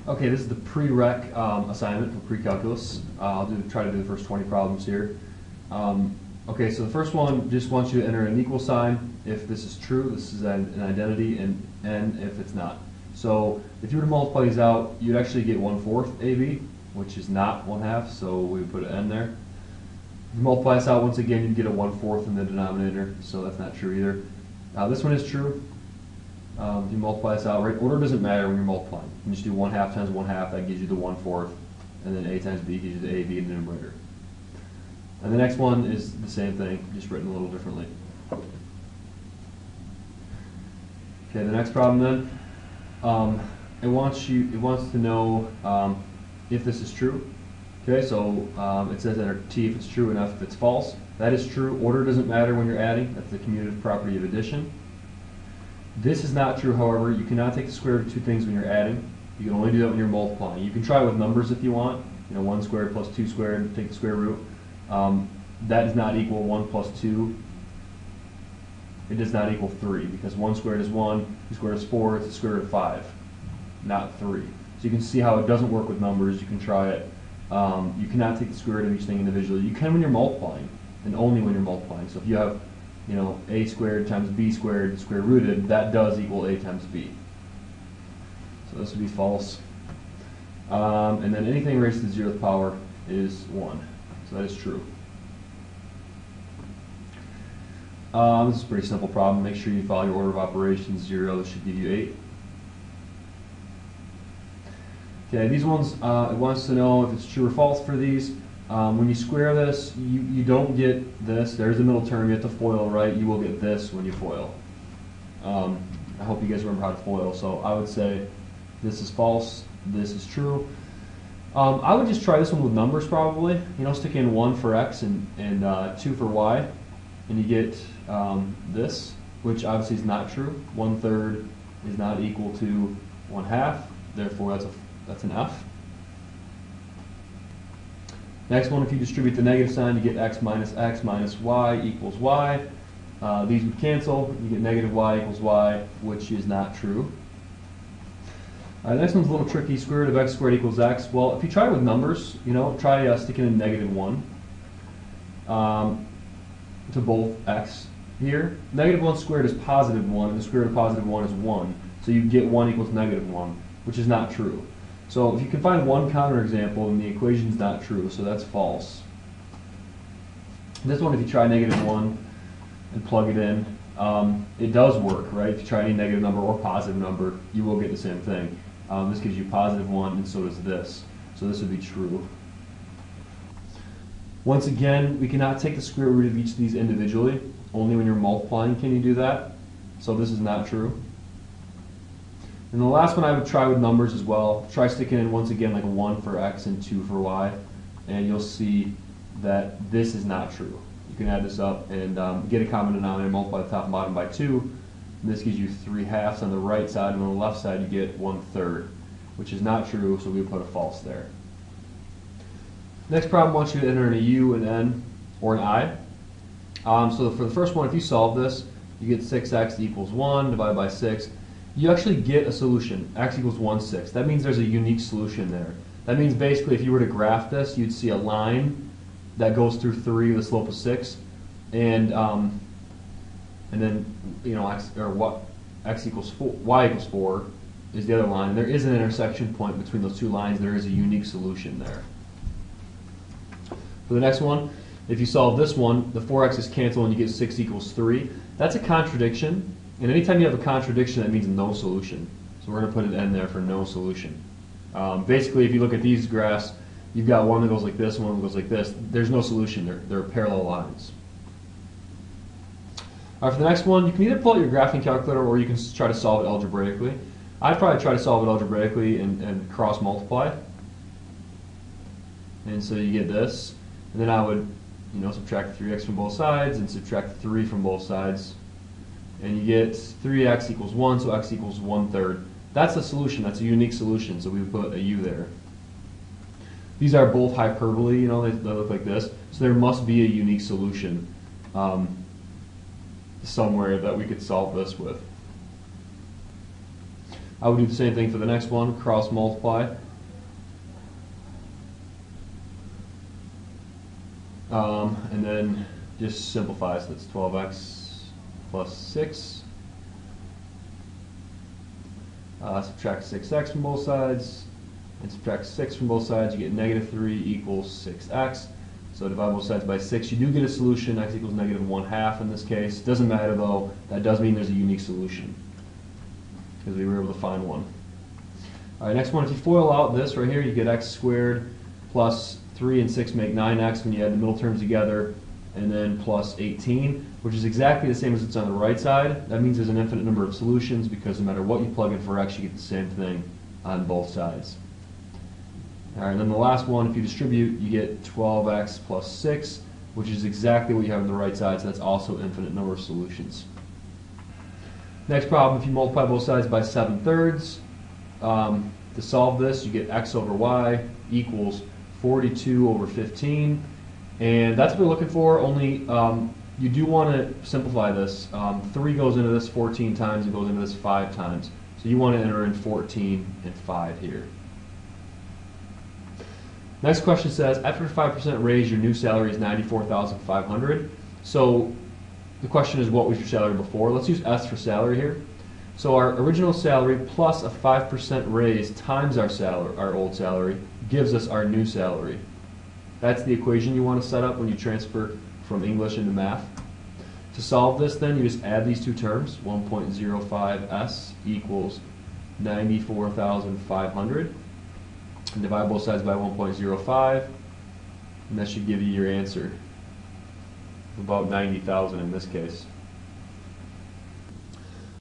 Okay, this is the prereq assignment for pre-calculus. I'll try to do the first 20 problems here. Okay, so the first one just wants you to enter an equal sign if this is true. This is an identity, and if it's not. So if you were to multiply these out, you'd actually get 1/4 AB, which is not 1/2, so we would put an N there. If you multiply this out once again, you'd get a 1/4 in the denominator, so that's not true either. This one is true. If you multiply this out, right, order doesn't matter when you're multiplying. You can just do 1/2 times 1/2, that gives you the 1/4, and then A times B gives you the AB in the numerator. And the next one is the same thing, just written a little differently. Okay, the next problem then, it wants to know if this is true. Okay, so it says enter T if it's true and F if it's false. That is true. Order doesn't matter when you're adding. That's the commutative property of addition. This is not true, however. You cannot take the square root of two things when you're adding. You can only do that when you're multiplying. You can try with numbers if you want. 1 squared plus 2 squared, take the square root. That does not equal 1 plus 2. It does not equal 3, because 1 squared is 1, 2 squared is 4, it's the square root of 5, not 3. So you can see how it doesn't work with numbers. You can try it. You cannot take the square root of each thing individually. You can when you're multiplying, and only when you're multiplying. So if you have a squared times b squared square rooted, that does equal a times b. So this would be false. And then anything raised to the 0th power is 1. So that is true. This is a pretty simple problem. Make sure you follow your order of operations. 0, this should give you 8. Okay, these ones, it wants to know if it's true or false for these. When you square this, you don't get this. There's the middle term. You have to FOIL, right? You will get this when you FOIL. I hope you guys remember how to FOIL. So I would say this is false. This is true. I would just try this one with numbers probably. Stick in 1 for x and 2 for y. And you get this, which obviously is not true. 1/3 is not equal to 1/2. Therefore, that's an F. Next one, if you distribute the negative sign, you get x minus y equals y. These would cancel. You get negative y equals y, which is not true. The next one's a little tricky. Square root of x squared equals x. Well, if you try with numbers, try sticking in -1 to both x here. -1 squared is +1, and the square root of +1 is 1. So you get 1 equals -1, which is not true. So if you can find one counterexample, then the equation is not true, so that's false. This one, if you try -1 and plug it in, it does work, right? If you try any negative number or positive number, you will get the same thing. This gives you +1, and so does this. So this would be true. Once again, we cannot take the square root of each of these individually. Only when you're multiplying can you do that. So this is not true. And the last one I would try with numbers as well. Try sticking in once again like a 1 for x and 2 for y, and you'll see that this is not true. You can add this up and get a common denominator, multiply the top and bottom by 2. And this gives you 3/2 on the right side, and on the left side you get 1/3, which is not true, so we would put a false there. Next problem wants you to enter in a u, an n, or an I. So for the first one, if you solve this, you get 6x equals 1 divided by 6. You actually get a solution, x equals 1/6. That means there's a unique solution there. That means basically if you were to graph this, you'd see a line that goes through 3 with a slope of 6, and then x equals 4, y equals 4 is the other line. And there is an intersection point between those two lines. There is a unique solution there. For the next one, if you solve this one, the 4x's cancel and you get 6 equals 3. That's a contradiction. And anytime you have a contradiction, that means no solution. So we're going to put an N there for no solution. Basically, if you look at these graphs, you've got one that goes like this, one that goes like this. There's no solution. They're parallel lines. All right, for the next one, you can either pull out your graphing calculator or you can try to solve it algebraically. I'd probably try to solve it algebraically and cross multiply. And so you get this. And then I would subtract 3x from both sides and subtract 3 from both sides. And you get 3x equals 1, so x equals 1/3. That's a solution. That's a unique solution, so we would put a u there. These are both hyperbole, they look like this. So there must be a unique solution somewhere that we could solve this with. I would do the same thing for the next one, cross multiply. And then just simplify, so that's 12x plus 6. Subtract 6x from both sides, and subtract 6 from both sides, you get negative 3 equals 6x. So divide both sides by 6, you do get a solution, x equals negative 1/2 in this case. Doesn't matter though, that does mean there's a unique solution, because we were able to find one. Alright, next one, if you FOIL out this right here, you get x squared plus 3 and 6 make 9x when you add the middle terms together, and then plus 18, which is exactly the same as it's on the right side. That means there's an infinite number of solutions, because no matter what you plug in for x, you get the same thing on both sides. Alright, and then the last one, if you distribute, you get 12x plus 6, which is exactly what you have on the right side, so that's also infinite number of solutions. Next problem, if you multiply both sides by 7/3, to solve this, you get x over y equals 42 over 15, and that's what we're looking for, only you do want to simplify this. 3 goes into this 14 times, and goes into this 5 times, so you want to enter in 14 and 5 here. Next question says, after a 5% raise, your new salary is $94,500. So the question is, what was your salary before? Let's use S for salary here. So our original salary plus a 5% raise times our salary, our old salary, gives us our new salary. That's the equation you want to set up when you transfer from English into math. To solve this, then, you just add these two terms. 1.05S equals 94,500. And divide both sides by 1.05, and that should give you your answer, about 90,000 in this case.